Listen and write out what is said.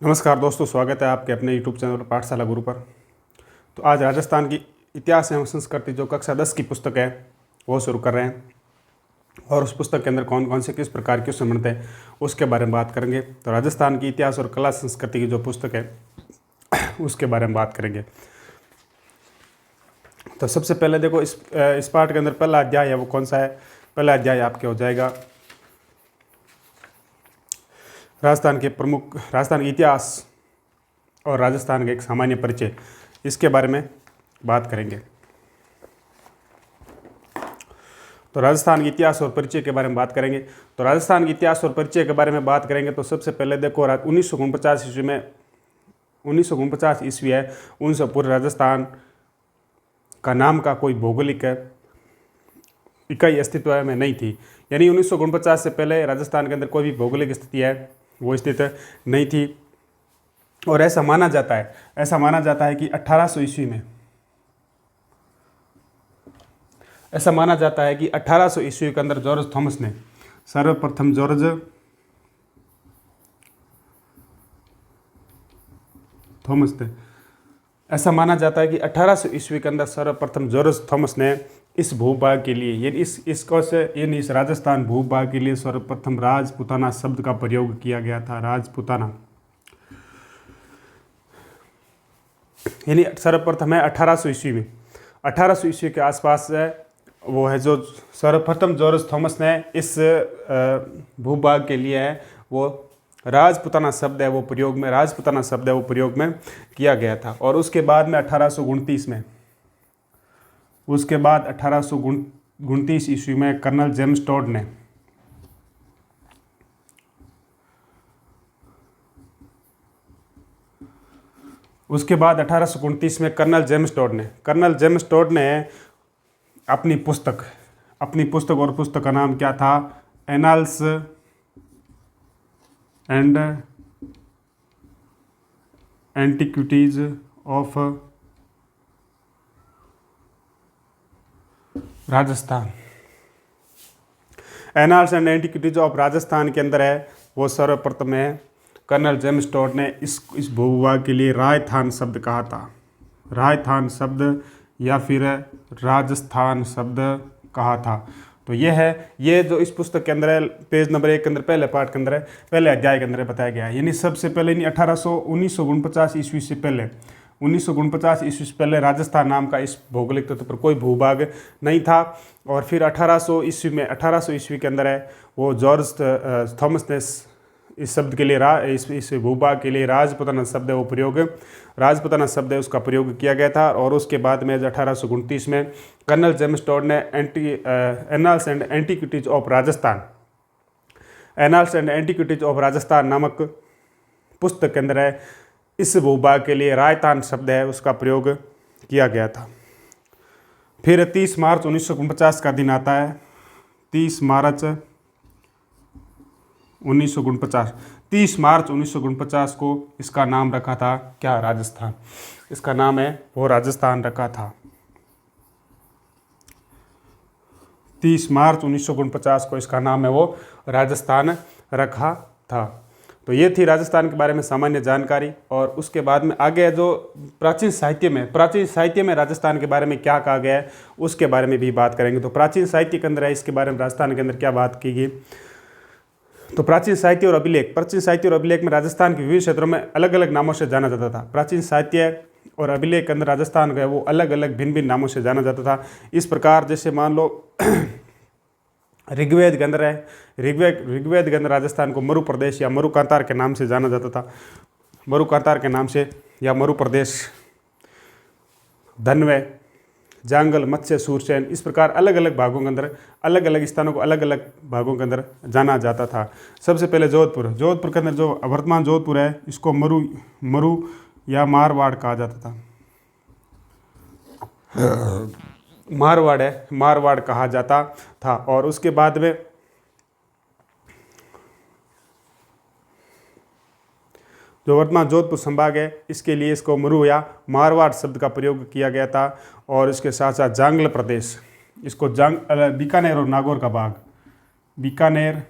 नमस्कार दोस्तों, स्वागत है आपके अपने YouTube चैनल पाठशाला गुरु पर। तो आज राजस्थान की इतिहास एवं संस्कृति जो कक्षा 10 की पुस्तक है वो शुरू कर रहे हैं और उस पुस्तक के अंदर कौन कौन से किस प्रकार के क्वेश्चन बनते हैं उसके बारे में बात करेंगे। तो राजस्थान की इतिहास और कला संस्कृति की जो पुस्तक है उसके बारे में बात करेंगे। तो सबसे पहले देखो इस पाठ के अंदर पहला अध्याय है वो कौन सा है। पहला अध्याय आपके हो जाएगा राजस्थान के इतिहास और राजस्थान का एक सामान्य परिचय, इसके बारे में बात करेंगे। तो राजस्थान के इतिहास और परिचय के बारे में बात करेंगे। तो राजस्थान के इतिहास और परिचय के बारे में बात करेंगे तो सबसे पहले देखो 1949 ईस्वी में 1949 ईस्वी है, उनसे पूर्व राजस्थान का नाम का कोई भौगोलिक इकाई अस्तित्व में नहीं थी। यानी 1949 से पहले राजस्थान के अंदर कोई भी भौगोलिक स्थिति है वो स्थित नहीं थी। और ऐसा माना जाता है कि 1800 ईस्वी में ऐसा माना जाता है कि 1800 ईस्वी के अंदर जॉर्ज थॉमस ने सर्वप्रथम ऐसा माना जाता है कि 1800 ईस्वी के अंदर सर्वप्रथम जॉर्ज थॉमस ने इस भूभाग के लिए इस राजस्थान भूभाग के लिए सर्वप्रथम राजपूताना शब्द का प्रयोग किया गया था। राजपूताना यानी सर्वप्रथम है 1800 ईस्वी में। 1800 ईस्वी के आसपास है वो है जो सर्वप्रथम जॉर्ज थॉमस ने इस भूभाग के लिए है वो राजपूताना शब्द है वो प्रयोग में किया गया था। और उसके बाद में 1829 में उसके बाद 1829 ईस्वी में कर्नल जेम्स टॉड ने उसके बाद 1829 में कर्नल जेम्स टॉड ने अपनी पुस्तक और पुस्तक का नाम क्या था, annals and antiquities of Rajasthan. Annals and antiquities of Rajasthan के अंदर है वो सर्वप्रथम है कर्नल जेम्स टॉड ने इस भूभाग के लिए राजस्थान शब्द कहा था। राजस्थान शब्द या फिर राजस्थान शब्द कहा था। तो ये जो इस पुस्तक के अंदर है पेज नंबर 1 के अंदर पहले पार्ट के अंदर है, पहले अध्याय के अंदर बताया गया है। यानी सबसे पहले 1949 ईस्वी से पहले राजस्थान नाम का इस भौगोलिक तत्व पर कोई भूभाग नहीं था। और फिर 1800 ईस्वी के अंदर है वो जॉर्ज थॉमस ने इस शब्द के लिए इस भूभाग के लिए राजपूताना शब्द है उसका प्रयोग किया गया था। और उसके बाद में 1829 में कर्नल जेम्स टॉड ने annals and antiquities of Rajasthan नामक पुस्तक के अंदर है इस भूभाग के लिए राजस्थान शब्द है उसका प्रयोग किया गया था। फिर 30 मार्च 1949 का दिन आता है। 30 मार्च 1949 को इसका नाम रखा था क्या, राजस्थान। इसका नाम है वो राजस्थान रखा था। 30 मार्च 1949 को इसका नाम है वो राजस्थान रखा था। तो ये थी राजस्थान के बारे में सामान्य जानकारी। और उसके बाद में आगे जो प्राचीन साहित्य में राजस्थान के बारे में क्या कहा गया है उसके बारे में भी बात करेंगे। तो प्राचीन साहित्य के अंदर है इसके बारे में राजस्थान के अंदर क्या बात की गई। तो प्राचीन साहित्य और अभिलेख में राजस्थान के विभिन्न क्षेत्रों में अलग अलग नामों से जाना जाता था। प्राचीन साहित्य और अभिलेख के अंदर राजस्थान का वो अलग अलग भिन्न नामों से जाना जाता था। इस प्रकार जैसे मान लो ऋग्वेद के अंदर राजस्थान को मरु प्रदेश या मरु कांतार के नाम से जाना जाता था। मरु कांतार के नाम से या मरु प्रदेश, धनवे, जांगल, मत्स्य, सूरसेन, इस प्रकार अलग अलग भागों के अंदर अलग अलग स्थानों को अलग अलग भागों के अंदर जाना जाता था। सबसे पहले जोधपुर के अंदर जो वर्तमान जोधपुर है इसको मरु या मारवाड़ कहा जाता था। मारवाड़ कहा जाता था। और उसके बाद में जो वर्तमान जोधपुर संभाग है इसके लिए इसको मरु या मारवाड़ शब्द का प्रयोग किया गया था। और इसके साथ साथ जांगल प्रदेश, इसको बीकानेर और नागौर का भाग, बीकानेर